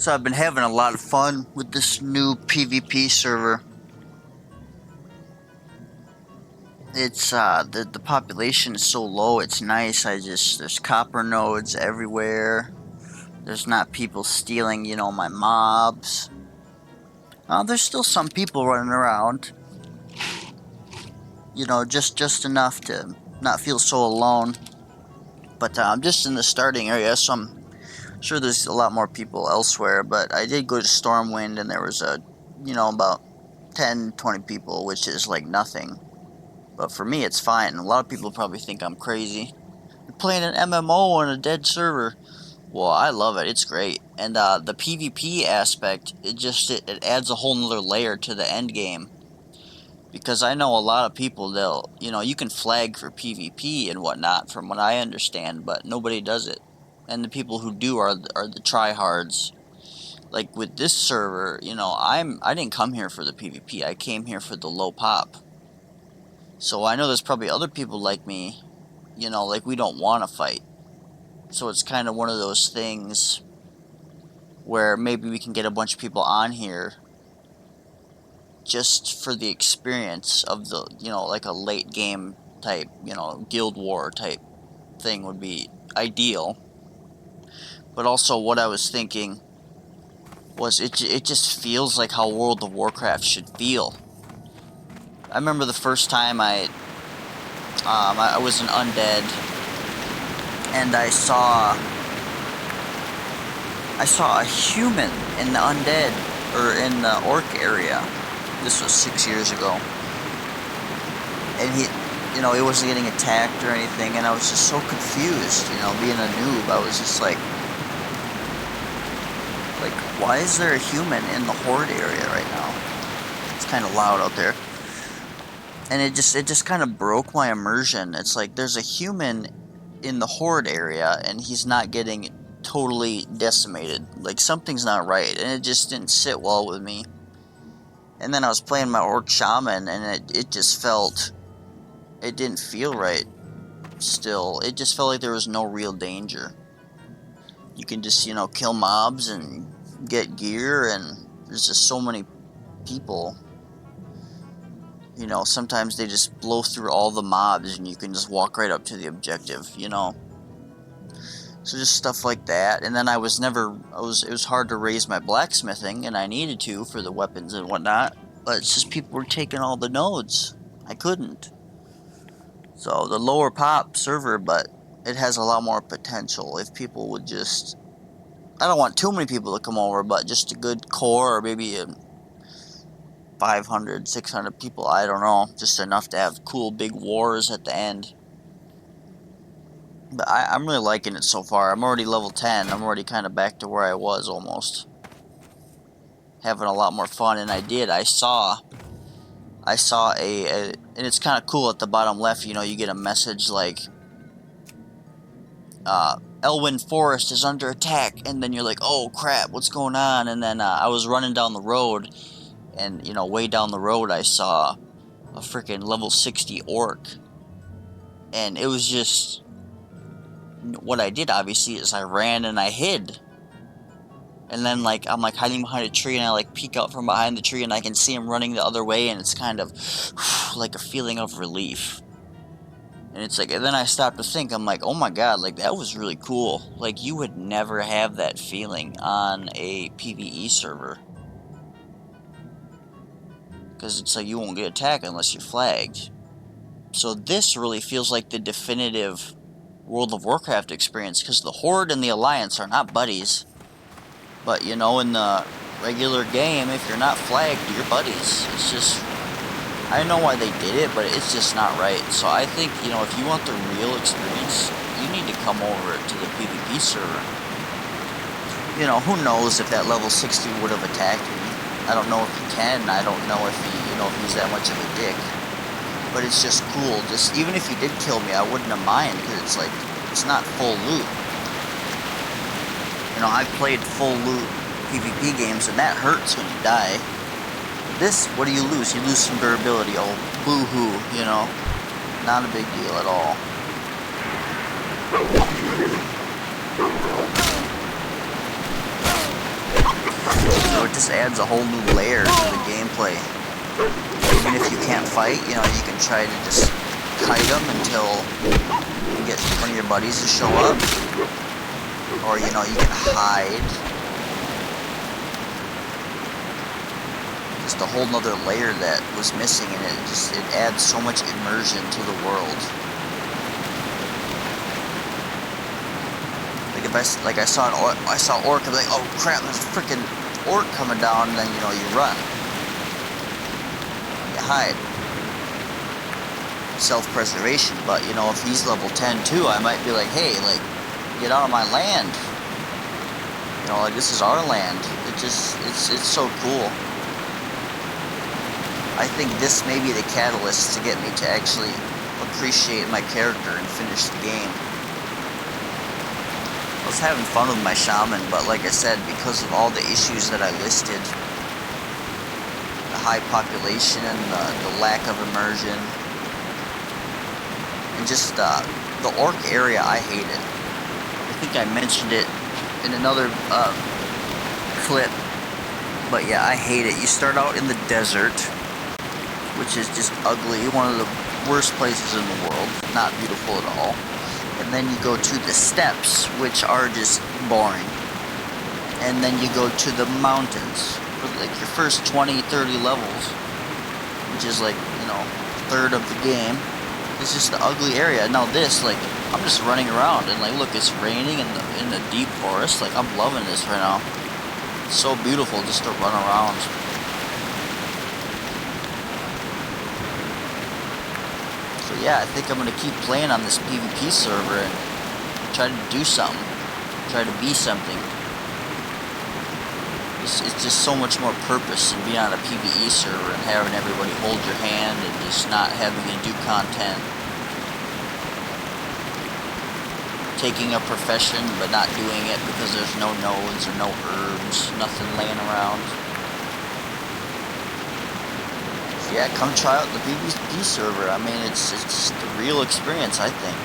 So I've been having a lot of fun with this new PvP server. It's the population is so low, it's nice. There's copper nodes everywhere. There's not people stealing, my mobs. There's still some people running around. Just enough to not feel so alone. But I'm just in the starting area, so I'm sure there's a lot more people elsewhere. But I did go to Stormwind, and there was about 10, 20 people, which is like nothing. But for me, it's fine. A lot of people probably think I'm crazy. You're playing an MMO on a dead server. Well, I love it. It's great. And the PvP aspect, it adds a whole nother layer to the end game. Because I know a lot of people, you can flag for PvP and whatnot, from what I understand, but nobody does it. And the people who do are the tryhards. Like with this server, I didn't come here for the PvP. I came here for the low pop. So I know there's probably other people like me, like we don't want to fight. So it's kind of one of those things where maybe we can get a bunch of people on here just for the experience of the, like a late game type, guild war type thing would be ideal. But also what I was thinking was it just feels like how World of Warcraft should feel. I remember the first time I was an undead, and I saw a human in the undead, or in the orc area. This was 6 years ago. And he wasn't getting attacked or anything, and I was just so confused, being a noob. I was just like, why is there a human in the horde area right now? It's kind of loud out there. And it just kind of broke my immersion. It's like there's a human in the horde area and he's not getting totally decimated. Like something's not right, and it just didn't sit well with me. And then I was playing my orc shaman, and it didn't feel right. Still, it just felt like there was no real danger. You can just kill mobs and get gear, and there's just so many people. Sometimes they just blow through all the mobs and you can just walk right up to the objective, So just stuff like that. And then it was hard to raise my blacksmithing, and I needed to for the weapons and whatnot. But it's just people were taking all the nodes. I couldn't. So the lower pop server, but it has a lot more potential if people would just... I don't want too many people to come over, but just a good core, or maybe 500, 600 people, I don't know. Just enough to have cool big wars at the end. But I'm really liking it so far. I'm already level 10. I'm already kind of back to where I was almost. Having a lot more fun, and I saw and it's kind of cool at the bottom left, you get a message like, Elwyn Forest is under attack, and then you're like, oh crap, what's going on? And then I was running down the road, and way down the road I saw a freaking level 60 orc, and it was just... What I did, obviously, is I ran and I hid. And then, I'm hiding behind a tree, and I, peek out from behind the tree, and I can see him running the other way, and it's kind of like a feeling of relief. And it's like, and then I stopped to think, I'm like, oh my god, that was really cool. You would never have that feeling on a PvE server. Because it's like, you won't get attacked unless you're flagged. So this really feels like the definitive World of Warcraft experience, because the Horde and the Alliance are not buddies. But, in the regular game, if you're not flagged, you're buddies. It's just... I know why they did it, but it's just not right. So I think, if you want the real experience, you need to come over to the PvP server. Who knows if that level 60 would have attacked me. I don't know if he can. I don't know if he, if he's that much of a dick. But it's just cool. Just even if he did kill me, I wouldn't have mind, because it's like, it's not full loot. I've played full loot PvP games, and that hurts when you die. This, what do you lose? You lose some durability. Oh, boo-hoo, Not a big deal at all. just adds a whole new layer to the gameplay. Even if you can't fight, you know, you can try to just kite them until you get one of your buddies to show up. Or, you know, you can hide. Just a whole nother layer that was missing, and it adds so much immersion to the world. Like if I saw orc, I'd be like, oh crap, there's a freaking orc coming down, and then, you know, you run. You hide. Self-preservation. But, you know, if he's level 10 too, I might be like, hey, like, get out of my land. You know, like, this is our land. It's so cool. I think this may be the catalyst to get me to actually appreciate my character and finish the game. I was having fun with my shaman, but like I said, because of all the issues that I listed, the high population, the lack of immersion, and just the orc area, I hate it. I think I mentioned it in another clip, but yeah, I hate it. You start out in the desert, which is just ugly, one of the worst places in the world, not beautiful at all. And then you go to the steppes, which are just boring. And then you go to the mountains, for like your first 20, 30 levels, which is like, you know, a third of the game. It's just the ugly area. Now this, like, I'm just running around, and like, look, it's raining in the deep forest. Like, I'm loving this right now. It's so beautiful just to run around. So yeah, I think I'm going to keep playing on this PvP server and try to do something. Try to be something. It's just so much more purpose in being on a PvE server and having everybody hold your hand and just not having to do content. Taking a profession but not doing it because there's no nodes or no herbs, nothing laying around. Yeah, come try out the PvP server. I mean, it's just a real experience, I think.